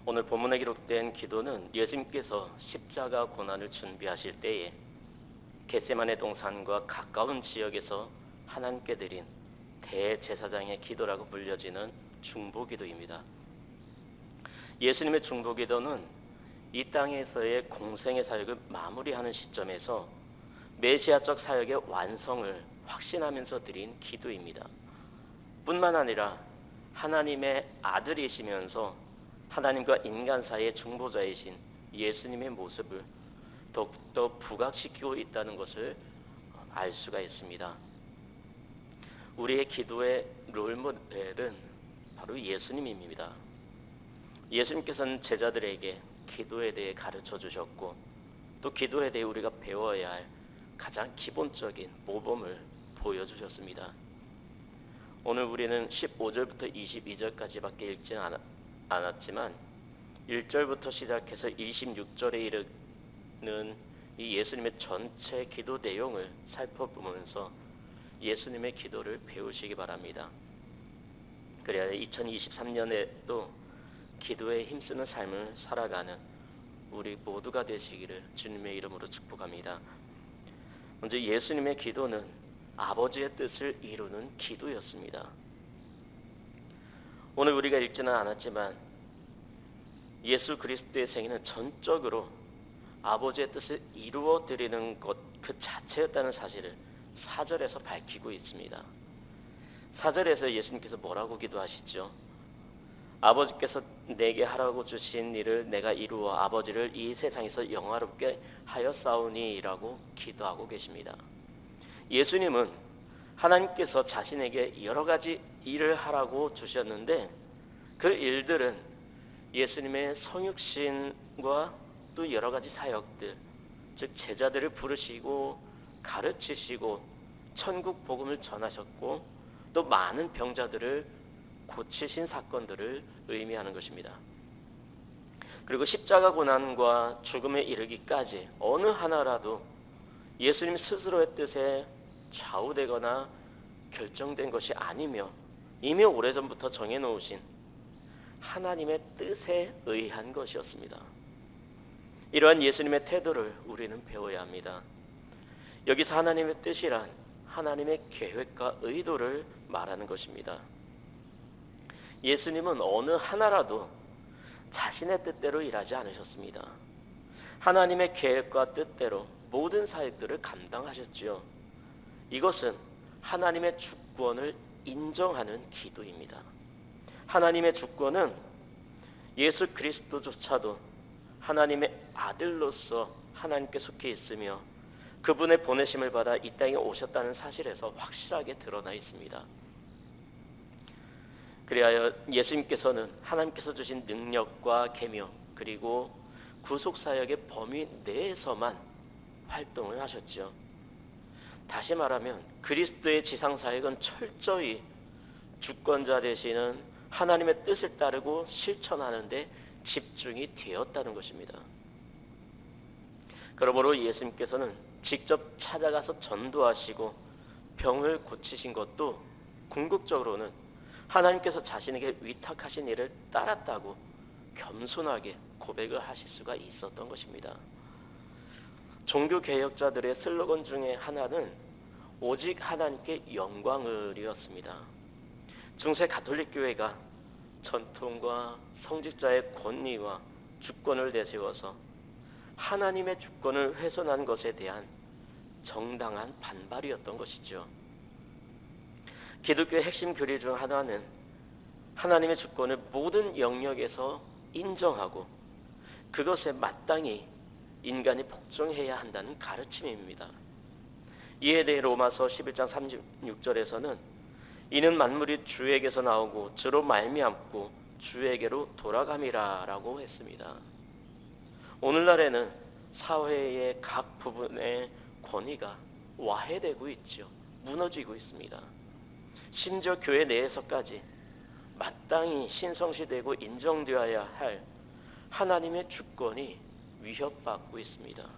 오늘 본문에 기록된 기도는 예수님께서 십자가 고난을 준비하실 때에 겟세마네 동산과 가까운 지역에서 하나님께 드린 대제사장의 기도라고 불려지는 중보기도입니다. 예수님의 중보기도는 이 땅에서의 공생의 사역을 마무리하는 시점에서 메시아적 사역의 완성을 확신하면서 드린 기도입니다. 뿐만 아니라 하나님의 아들이시면서 하나님과 인간 사이의 중보자이신 예수님의 모습을 더욱더 부각시키고 있다는 것을 알 수가 있습니다. 우리의 기도의 롤모델은 바로 예수님입니다. 예수님께서는 제자들에게 기도에 대해 가르쳐 주셨고, 또 기도에 대해 우리가 배워야 할 가장 기본적인 모범을 보여주셨습니다. 오늘 우리는 15절부터 22절까지밖에 읽지 않았지만 1절부터 시작해서 26절에 이르는 이 예수님의 전체 기도 내용을 살펴보면서 예수님의 기도를 배우시기 바랍니다. 그래야 2023년에도 기도에 힘쓰는 삶을 살아가는 우리 모두가 되시기를 주님의 이름으로 축복합니다. 먼저 예수님의 기도는 아버지의 뜻을 이루는 기도였습니다. 오늘 우리가 읽지는 않았지만 예수 그리스도의 생애는 전적으로 아버지의 뜻을 이루어 드리는 것 그 자체였다는 사실을 4절에서 밝히고 있습니다. 4절에서 예수님께서 뭐라고 기도하시죠? 아버지께서 내게 하라고 주신 일을 내가 이루어 아버지를 이 세상에서 영화롭게 하였사오니 라고 기도하고 계십니다. 예수님은 하나님께서 자신에게 여러 가지 일을 하라고 주셨는데 그 일들은 예수님의 성육신과 또 여러 가지 사역들, 즉 제자들을 부르시고 가르치시고 천국 복음을 전하셨고 또 많은 병자들을 고치신 사건들을 의미하는 것입니다. 그리고 십자가 고난과 죽음에 이르기까지 어느 하나라도 예수님 스스로의 뜻에 좌우되거나 결정된 것이 아니며 이미 오래전부터 정해놓으신 하나님의 뜻에 의한 것이었습니다. 이러한 예수님의 태도를 우리는 배워야 합니다. 여기서 하나님의 뜻이란 하나님의 계획과 의도를 말하는 것입니다. 예수님은 어느 하나라도 자신의 뜻대로 일하지 않으셨습니다. 하나님의 계획과 뜻대로 모든 사역들을 감당하셨지요. 이것은 하나님의 주권을 인정하는 기도입니다. 하나님의 주권은 예수 그리스도조차도 하나님의 아들로서 하나님께 속해 있으며 그분의 보내심을 받아 이 땅에 오셨다는 사실에서 확실하게 드러나 있습니다. 그리하여 예수님께서는 하나님께서 주신 능력과 계명 그리고 구속사역의 범위 내에서만 활동을 하셨죠. 다시 말하면 그리스도의 지상사역은 철저히 주권자 되시는 하나님의 뜻을 따르고 실천하는 데 집중이 되었다는 것입니다. 그러므로 예수님께서는 직접 찾아가서 전도하시고 병을 고치신 것도 궁극적으로는 하나님께서 자신에게 위탁하신 일을 따랐다고 겸손하게 고백을 하실 수가 있었던 것입니다. 종교개혁자들의 슬로건 중에 하나는 오직 하나님께 영광을이었습니다. 중세 가톨릭 교회가 전통과 성직자의 권위와 주권을 내세워서 하나님의 주권을 훼손한 것에 대한 정당한 반발이었던 것이죠. 기독교의 핵심 교리 중 하나는 하나님의 주권을 모든 영역에서 인정하고 그것에 마땅히 인간이 복종해야 한다는 가르침입니다. 이에 대해 로마서 11장 36절에서는 이는 만물이 주에게서 나오고 주로 말미암고 주에게로 돌아감이라 라고 했습니다. 오늘날에는 사회의 각 부분의 권위가 와해되고 있죠. 무너지고 있습니다. 심지어 교회 내에서까지 마땅히 신성시되고 인정되어야 할 하나님의 주권이 위협받고 있습니다.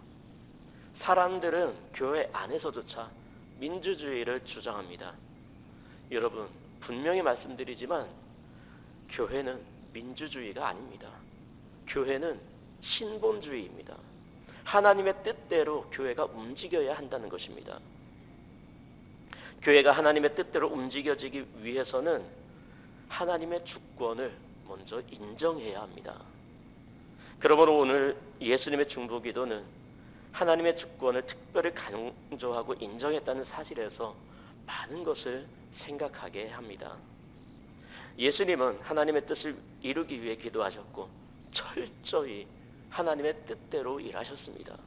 사람들은 교회 안에서조차 민주주의를 주장합니다. 여러분, 분명히 말씀드리지만 교회는 민주주의가 아닙니다. 교회는 신본주의입니다. 하나님의 뜻대로 교회가 움직여야 한다는 것입니다. 교회가 하나님의 뜻대로 움직여지기 위해서는 하나님의 주권을 먼저 인정해야 합니다. 그러므로 오늘 예수님의 중보기도는 하나님의 주권을 특별히 강조하고 인정했다는 사실에서 많은 것을 생각하게 합니다. 예수님은 하나님의 뜻을 이루기 위해 기도하셨고 철저히 하나님의 뜻대로 일하셨습니다.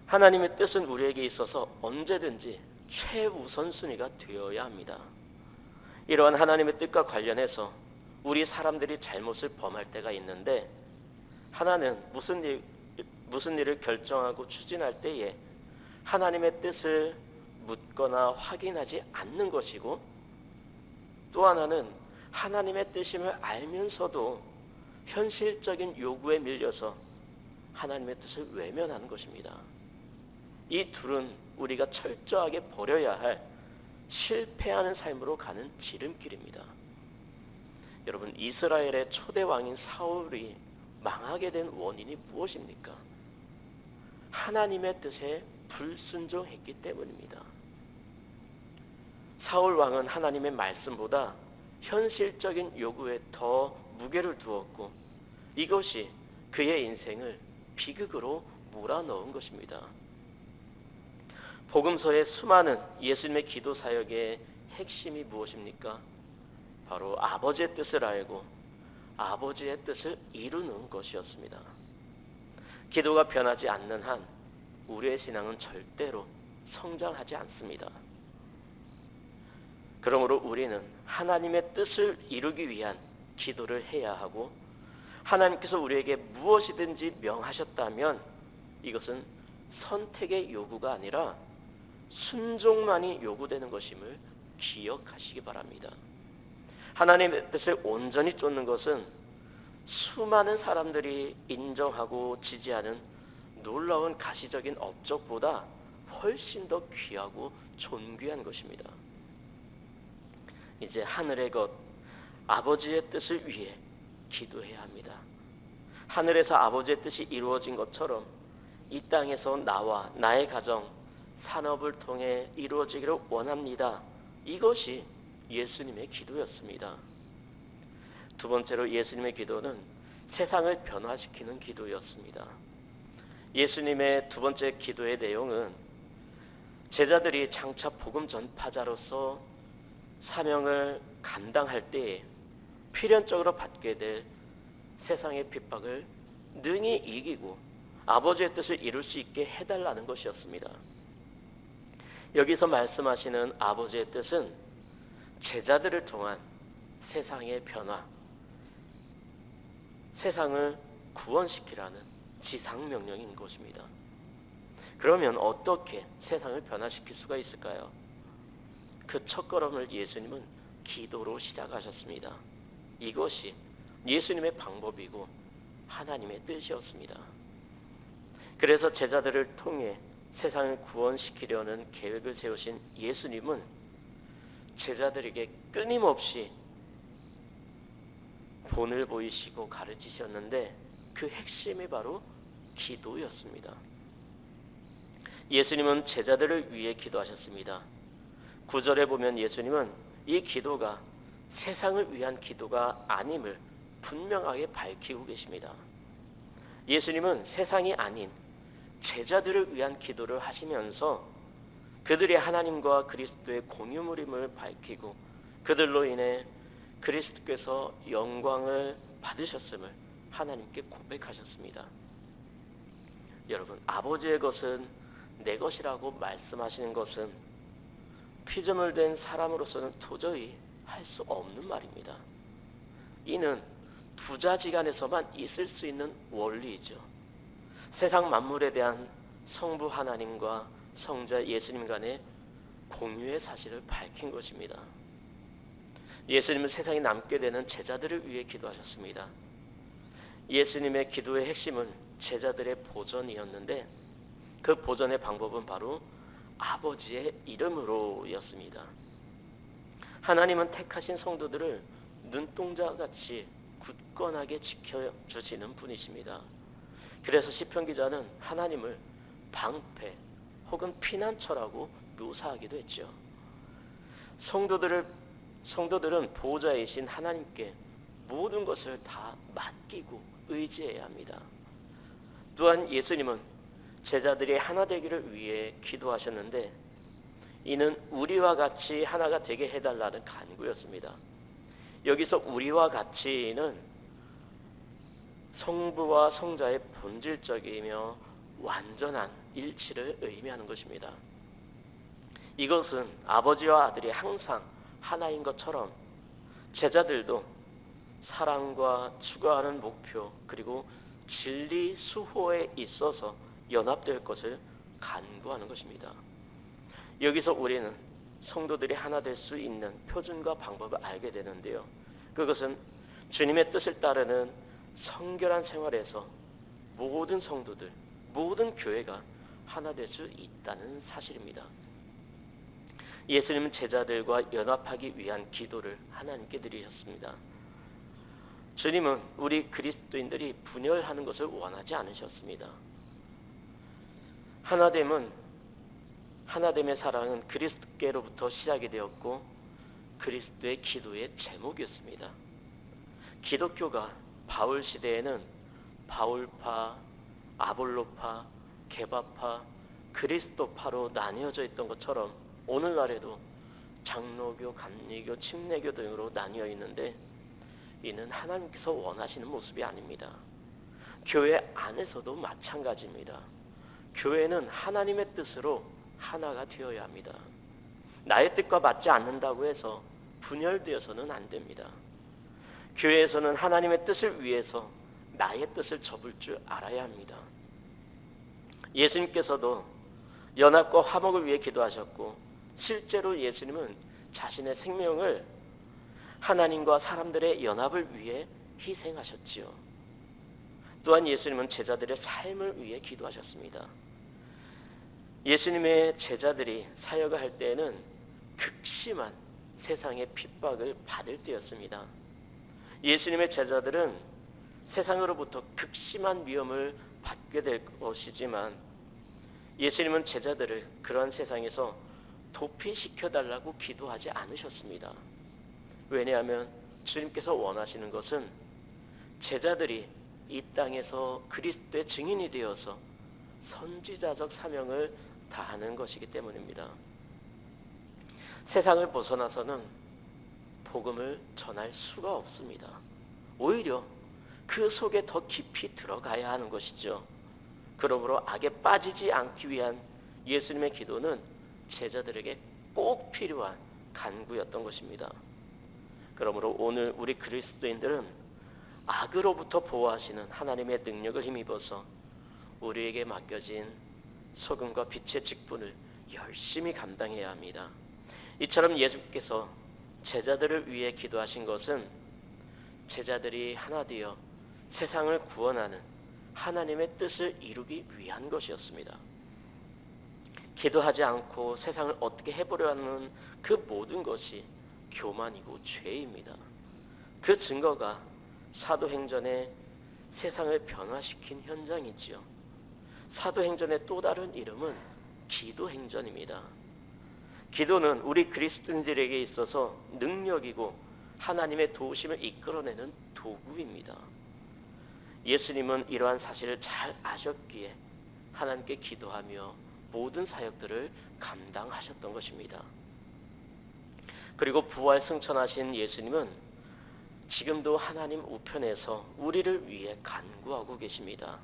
하나님의 뜻은 우리에게 있어서 언제든지 최우선순위가 되어야 합니다. 이러한 하나님의 뜻과 관련해서 우리 사람들이 잘못을 범할 때가 있는데, 하나는 무슨 일을 결정하고 추진할 때에 하나님의 뜻을 묻거나 확인하지 않는 것이고, 또 하나는 하나님의 뜻임을 알면서도 현실적인 요구에 밀려서 하나님의 뜻을 외면하는 것입니다. 이 둘은 우리가 철저하게 버려야 할 실패하는 삶으로 가는 지름길입니다. 여러분, 이스라엘의 초대 왕인 사울이 망하게 된 원인이 무엇입니까? 하나님의 뜻에 불순종했기 때문입니다. 사울 왕은 하나님의 말씀보다 현실적인 요구에 더 무게를 두었고, 이것이 그의 인생을 비극으로 몰아넣은 것입니다. 복음서의 수많은 예수님의 기도 사역의 핵심이 무엇입니까? 바로 아버지의 뜻을 알고 아버지의 뜻을 이루는 것이었습니다. 기도가 변하지 않는 한 우리의 신앙은 절대로 성장하지 않습니다. 그러므로 우리는 하나님의 뜻을 이루기 위한 기도를 해야 하고, 하나님께서 우리에게 무엇이든지 명하셨다면 이것은 선택의 요구가 아니라 순종만이 요구되는 것임을 기억하시기 바랍니다. 하나님의 뜻을 온전히 쫓는 것은 수많은 사람들이 인정하고 지지하는 놀라운 가시적인 업적보다 훨씬 더 귀하고 존귀한 것입니다. 이제 하늘의 것, 아버지의 뜻을 위해 기도해야 합니다. 하늘에서 아버지의 뜻이 이루어진 것처럼 이 땅에서 나와 나의 가정, 산업을 통해 이루어지기를 원합니다. 이것이 예수님의 기도였습니다. 두 번째로 예수님의 기도는 세상을 변화시키는 기도였습니다. 예수님의 두 번째 기도의 내용은 제자들이 장차 복음 전파자로서 사명을 감당할 때에 필연적으로 받게 될 세상의 핍박을 능히 이기고 아버지의 뜻을 이룰 수 있게 해달라는 것이었습니다. 여기서 말씀하시는 아버지의 뜻은 제자들을 통한 세상의 변화, 세상을 구원시키라는 지상명령인 것입니다. 그러면 어떻게 세상을 변화시킬 수가 있을까요? 그 첫걸음을 예수님은 기도로 시작하셨습니다. 이것이 예수님의 방법이고 하나님의 뜻이었습니다. 그래서 제자들을 통해 세상을 구원시키려는 계획을 세우신 예수님은 제자들에게 끊임없이 본을 보이시고 가르치셨는데 그 핵심이 바로 기도였습니다. 예수님은 제자들을 위해 기도하셨습니다. 9절에 보면 예수님은 이 기도가 세상을 위한 기도가 아님을 분명하게 밝히고 계십니다. 예수님은 세상이 아닌 제자들을 위한 기도를 하시면서 그들이 하나님과 그리스도의 공유물임을 밝히고 그들로 인해 그리스도께서 영광을 받으셨음을 하나님께 고백하셨습니다. 여러분, 아버지의 것은 내 것이라고 말씀하시는 것은 피조물 된 사람으로서는 도저히 할 수 없는 말입니다. 이는 부자지간에서만 있을 수 있는 원리이죠. 세상 만물에 대한 성부 하나님과 성자 예수님 간의 공유의 사실을 밝힌 것입니다. 예수님은 세상에 남게 되는 제자들을 위해 기도하셨습니다. 예수님의 기도의 핵심은 제자들의 보전이었는데 그 보전의 방법은 바로 아버지의 이름으로였습니다. 하나님은 택하신 성도들을 눈동자같이 굳건하게 지켜주시는 분이십니다. 그래서 시편 기자는 하나님을 방패 혹은 피난처라고 묘사하기도 했죠. 성도들은 보호자이신 하나님께 모든 것을 다 맡기고 의지해야 합니다. 또한 예수님은 제자들이 하나 되기를 위해 기도하셨는데 이는 우리와 같이 하나가 되게 해달라는 간구였습니다. 여기서 우리와 같이는 성부와 성자의 본질적이며 완전한 일치를 의미하는 것입니다. 이것은 아버지와 아들이 항상 하나인 것처럼 제자들도 사랑과 추구하는 목표 그리고 진리 수호에 있어서 연합될 것을 간구하는 것입니다. 여기서 우리는 성도들이 하나 될 수 있는 표준과 방법을 알게 되는데요. 그것은 주님의 뜻을 따르는 성결한 생활에서 모든 성도들, 모든 교회가 하나 될 수 있다는 사실입니다. 예수님은 제자들과 연합하기 위한 기도를 하나님께 드리셨습니다. 주님은 우리 그리스도인들이 분열하는 것을 원하지 않으셨습니다. 하나됨의 사랑은 그리스도께로부터 시작이 되었고 그리스도의 기도의 제목이었습니다. 기독교가 바울 시대에는 바울파, 아볼로파, 게바파, 그리스도파로 나뉘어져 있던 것처럼 오늘날에도 장로교, 감리교, 침례교 등으로 나뉘어 있는데 이는 하나님께서 원하시는 모습이 아닙니다. 교회 안에서도 마찬가지입니다. 교회는 하나님의 뜻으로 하나가 되어야 합니다. 나의 뜻과 맞지 않는다고 해서 분열되어서는 안 됩니다. 교회에서는 하나님의 뜻을 위해서 나의 뜻을 접을 줄 알아야 합니다. 예수님께서도 연합과 화목을 위해 기도하셨고 실제로 예수님은 자신의 생명을 하나님과 사람들의 연합을 위해 희생하셨지요. 또한 예수님은 제자들의 삶을 위해 기도하셨습니다. 예수님의 제자들이 사역을 할 때에는 극심한 세상의 핍박을 받을 때였습니다. 예수님의 제자들은 세상으로부터 극심한 위험을 받게 될 것이지만 예수님은 제자들을 그러한 세상에서 도피시켜달라고 기도하지 않으셨습니다. 왜냐하면 주님께서 원하시는 것은 제자들이 이 땅에서 그리스도의 증인이 되어서 선지자적 사명을 다하는 것이기 때문입니다. 세상을 벗어나서는 복음을 전할 수가 없습니다. 오히려 그 속에 더 깊이 들어가야 하는 것이죠. 그러므로 악에 빠지지 않기 위한 예수님의 기도는 제자들에게 꼭 필요한 간구였던 것입니다. 그러므로 오늘 우리 그리스도인들은 악으로부터 보호하시는 하나님의 능력을 힘입어서 우리에게 맡겨진 소금과 빛의 직분을 열심히 감당해야 합니다. 이처럼 예수께서 제자들을 위해 기도하신 것은 제자들이 하나 되어 세상을 구원하는 하나님의 뜻을 이루기 위한 것이었습니다. 기도하지 않고 세상을 어떻게 해보려 하는 그 모든 것이 교만이고 죄입니다. 그 증거가 사도행전의 세상을 변화시킨 현장이지요. 사도행전의 또 다른 이름은 기도행전입니다. 기도는 우리 그리스도인들에게 있어서 능력이고 하나님의 도우심을 이끌어내는 도구입니다. 예수님은 이러한 사실을 잘 아셨기에 하나님께 기도하며 모든 사역들을 감당하셨던 것입니다. 그리고 부활 승천하신 예수님은 지금도 하나님 우편에서 우리를 위해 간구하고 계십니다.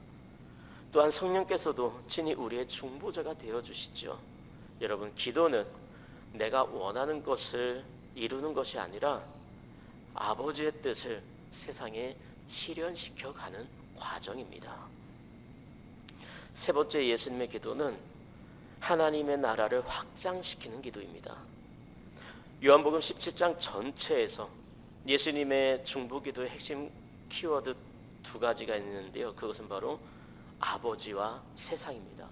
또한 성령께서도 친히 우리의 중보자가 되어주시죠. 여러분, 기도는 내가 원하는 것을 이루는 것이 아니라 아버지의 뜻을 세상에 실현시켜가는 과정입니다. 세 번째 예수님의 기도는 하나님의 나라를 확장시키는 기도입니다. 요한복음 17장 전체에서 예수님의 중보기도의 핵심 키워드 두 가지가 있는데요. 그것은 바로 아버지와 세상입니다.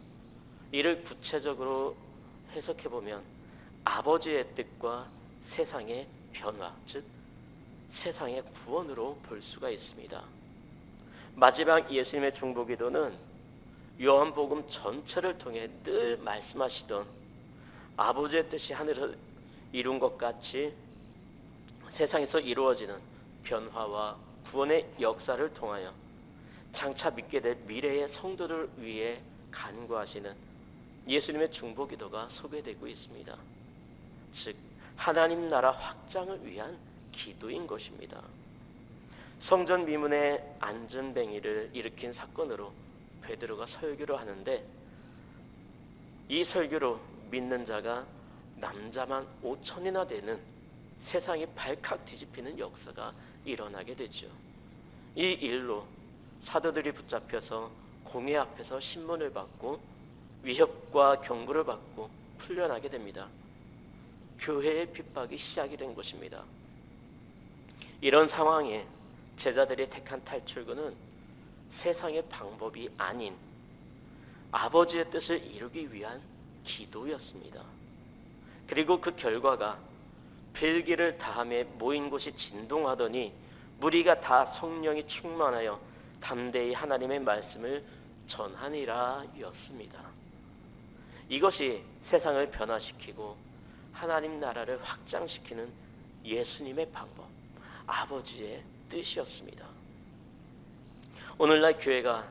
이를 구체적으로 해석해보면 아버지의 뜻과 세상의 변화, 즉 세상의 구원으로 볼 수가 있습니다. 마지막 예수님의 중보기도는 요한복음 전체를 통해 늘 말씀하시던 아버지의 뜻이 하늘에서 이룬 것 같이 세상에서 이루어지는 변화와 구원의 역사를 통하여 장차 믿게 될 미래의 성도를 위해 간구하시는 예수님의 중보기도가 소개되고 있습니다. 즉 하나님 나라 확장을 위한 기도인 것입니다. 성전 미문의 안전뱅이를 일으킨 사건으로 베드로가 설교를 하는데, 이 설교로 믿는 자가 남자만 5천이나 되는 세상이 발칵 뒤집히는 역사가 일어나게 되죠. 이 일로 사도들이 붙잡혀서 공회 앞에서 신문을 받고 위협과 경고를 받고 풀려나게 됩니다. 교회의 핍박이 시작이 된 것입니다. 이런 상황에 제자들이 택한 탈출구는 세상의 방법이 아닌 아버지의 뜻을 이루기 위한 기도였습니다. 그리고 그 결과가 별기를 다함에 모인 곳이 진동하더니 무리가 다 성령이 충만하여 담대히 하나님의 말씀을 전하니라 였습니다. 이것이 세상을 변화시키고 하나님 나라를 확장시키는 예수님의 방법, 아버지의 뜻이었습니다. 오늘날 교회가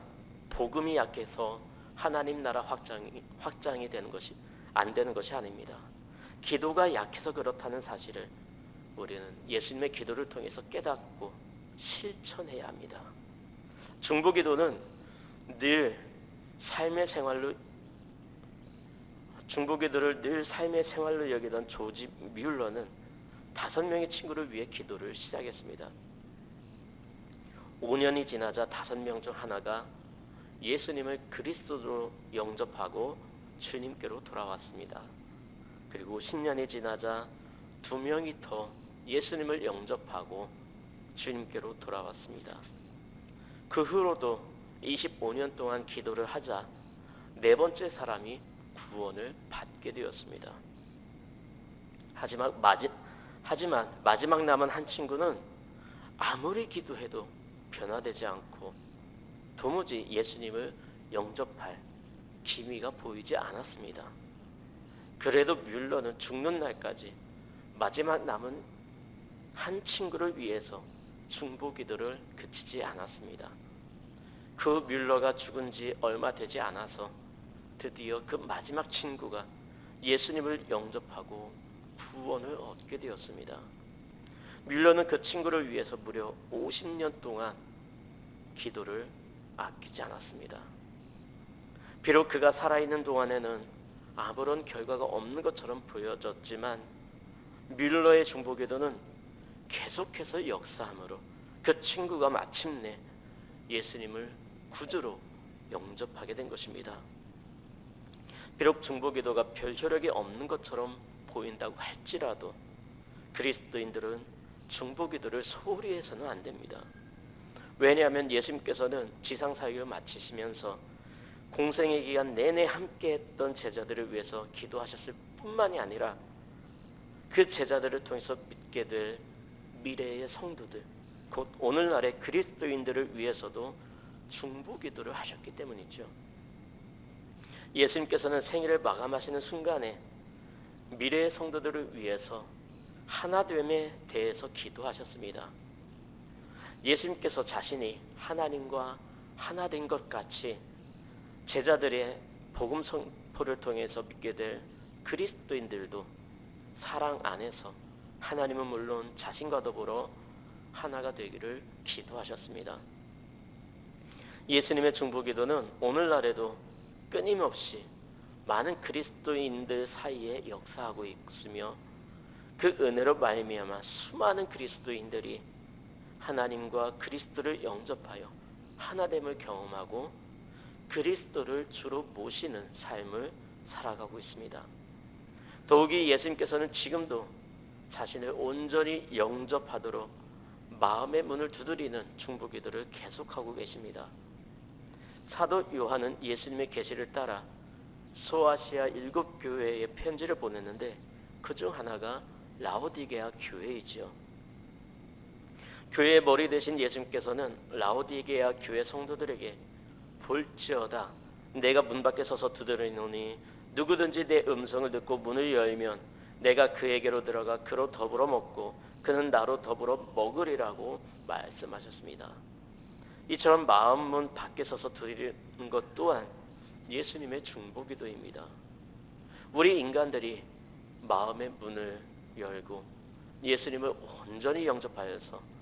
복음이 약해서 하나님 나라 확장이 되는 것이 안 되는 것이 아닙니다. 기도가 약해서 그렇다는 사실을 우리는 예수님의 기도를 통해서 깨닫고 실천해야 합니다. 중보기도는 늘 삶의 생활로 중보기도를 늘 삶의 생활로 여기던 조지 뮬러는 5명의 친구를 위해 기도를 시작했습니다. 5년이 지나자 5명 중 하나가 예수님을 그리스도로 영접하고 주님께로 돌아왔습니다. 그리고 10년이 지나자 2명이 더 예수님을 영접하고 주님께로 돌아왔습니다. 그 후로도 25년 동안 기도를 하자 4번째 사람이 구원을 받게 되었습니다. 하지만 마지막 남은 한 친구는 아무리 기도해도 변화되지 않고 도무지 예수님을 영접할 기미가 보이지 않았습니다. 그래도 뮬러는 죽는 날까지 마지막 남은 한 친구를 위해서 중보기도를 그치지 않았습니다. 그 뮬러가 죽은 지 얼마 되지 않아서 드디어 그 마지막 친구가 예수님을 영접하고 구원을 얻게 되었습니다. 뮬러는 그 친구를 위해서 무려 50년 동안 기도를 아끼지 않았습니다. 비록 그가 살아있는 동안에는 아무런 결과가 없는 것처럼 보여졌지만 뮬러의 중보기도는 계속해서 역사함으로 그 친구가 마침내 예수님을 구주로 영접하게 된 것입니다. 비록 중보기도가 별 효력이 없는 것처럼 보인다고 할지라도 그리스도인들은 중보기도를 소홀히 해서는 안 됩니다. 왜냐하면 예수님께서는 지상사역을 마치시면서 공생의 기간 내내 함께했던 제자들을 위해서 기도하셨을 뿐만이 아니라 그 제자들을 통해서 믿게 될 미래의 성도들, 곧 오늘날의 그리스도인들을 위해서도 중보기도를 하셨기 때문이죠. 예수님께서는 생일을 마감하시는 순간에 미래의 성도들을 위해서 하나됨에 대해서 기도하셨습니다. 예수님께서 자신이 하나님과 하나된 것 같이 제자들의 복음 선포를 통해서 믿게 될 그리스도인들도 사랑 안에서 하나님은 물론 자신과 더불어 하나가 되기를 기도하셨습니다. 예수님의 중보기도는 오늘날에도 끊임없이 많은 그리스도인들 사이에 역사하고 있으며 그 은혜로 말미암아 수많은 그리스도인들이 하나님과 그리스도를 영접하여 하나됨을 경험하고 그리스도를 주로 모시는 삶을 살아가고 있습니다. 더욱이 예수님께서는 지금도 자신을 온전히 영접하도록 마음의 문을 두드리는 중보기도를 계속하고 계십니다. 사도 요한은 예수님의 계시를 따라 소아시아 7교회에 편지를 보냈는데 그중 하나가 라오디게아 교회이지요. 교회의 머리 대신 예수님께서는 라오디게아 교회 성도들에게 볼지어다 내가 문 밖에 서서 두드리노니 누구든지 내 음성을 듣고 문을 열면 내가 그에게로 들어가 그로 더불어 먹고 그는 나로 더불어 먹으리라고 말씀하셨습니다. 이처럼 마음 문 밖에 서서 두드리는 것 또한 예수님의 중보기도입니다. 우리 인간들이 마음의 문을 열고 예수님을 온전히 영접하여서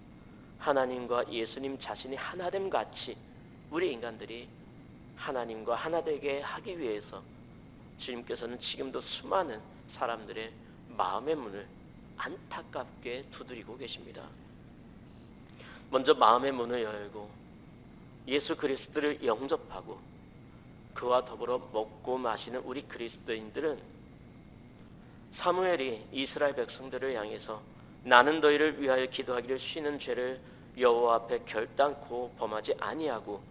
하나님과 예수님 자신이 하나됨 같이 우리 인간들이 하나님과 하나 되게 하기 위해서 주님께서는 지금도 수많은 사람들의 마음의 문을 안타깝게 두드리고 계십니다. 먼저 마음의 문을 열고 예수 그리스도를 영접하고 그와 더불어 먹고 마시는 우리 그리스도인들은 사무엘이 이스라엘 백성들을 향해서 나는 너희를 위하여 기도하기를 쉬는 죄를 여호와 앞에 결단코 범하지 아니하고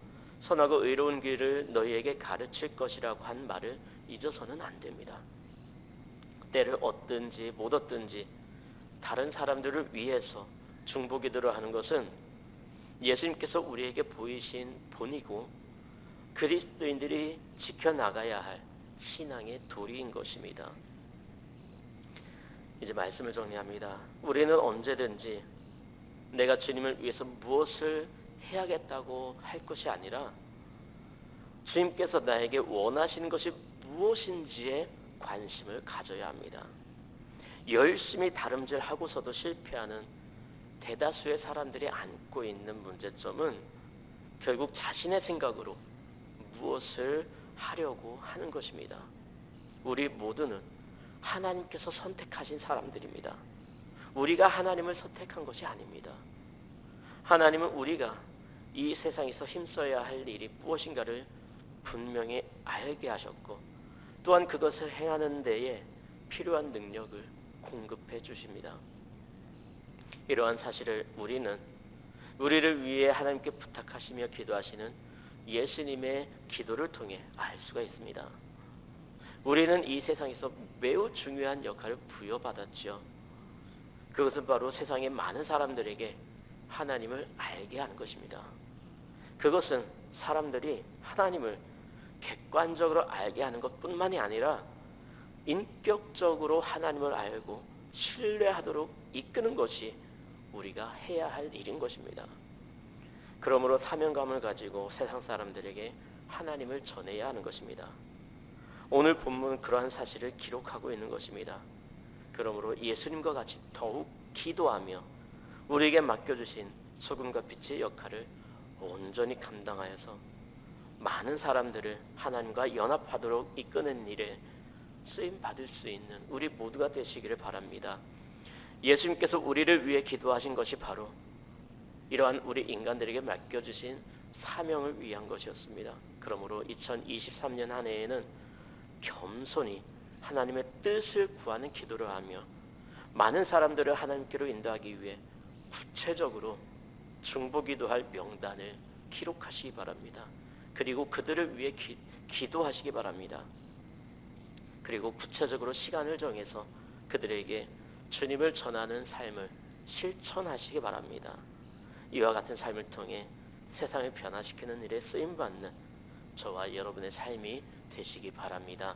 선하고 의로운 길을 너희에게 가르칠 것이라고 한 말을 잊어서는 안 됩니다. 때를 얻든지 못 얻든지 다른 사람들을 위해서 중보기도를 하는 것은 예수님께서 우리에게 보이신 본이고 그리스도인들이 지켜나가야 할 신앙의 도리인 것입니다. 이제 말씀을 정리합니다. 우리는 언제든지 내가 주님을 위해서 무엇을 해야겠다고 할 것이 아니라 주님께서 나에게 원하시는 것이 무엇인지에 관심을 가져야 합니다. 열심히 다름질하고서도 실패하는 대다수의 사람들이 안고 있는 문제점은 결국 자신의 생각으로 무엇을 하려고 하는 것입니다. 우리 모두는 하나님께서 선택하신 사람들입니다. 우리가 하나님을 선택한 것이 아닙니다. 하나님은 우리가 이 세상에서 힘써야 할 일이 무엇인가를 분명히 알게 하셨고 또한 그것을 행하는 데에 필요한 능력을 공급해 주십니다. 이러한 사실을 우리는 우리를 위해 하나님께 부탁하시며 기도하시는 예수님의 기도를 통해 알 수가 있습니다. 우리는 이 세상에서 매우 중요한 역할을 부여받았죠. 그것은 바로 세상의 많은 사람들에게 하나님을 알게 하는 것입니다. 그것은 사람들이 하나님을 객관적으로 알게 하는 것뿐만이 아니라 인격적으로 하나님을 알고 신뢰하도록 이끄는 것이 우리가 해야 할 일인 것입니다. 그러므로 사명감을 가지고 세상 사람들에게 하나님을 전해야 하는 것입니다. 오늘 본문은 그러한 사실을 기록하고 있는 것입니다. 그러므로 예수님과 같이 더욱 기도하며 우리에게 맡겨주신 소금과 빛의 역할을 온전히 감당하여서 많은 사람들을 하나님과 연합하도록 이끄는 일에 쓰임 받을 수 있는 우리 모두가 되시기를 바랍니다. 예수님께서 우리를 위해 기도하신 것이 바로 이러한 우리 인간들에게 맡겨주신 사명을 위한 것이었습니다. 그러므로 2023년 한 해에는 겸손히 하나님의 뜻을 구하는 기도를 하며 많은 사람들을 하나님께로 인도하기 위해 구체적으로 중보기도할 명단을 기록하시기 바랍니다. 그리고 그들을 위해 기도하시기 바랍니다. 그리고 구체적으로 시간을 정해서 그들에게 주님을 전하는 삶을 실천하시기 바랍니다. 이와 같은 삶을 통해 세상을 변화시키는 일에 쓰임받는 저와 여러분의 삶이 되시기 바랍니다.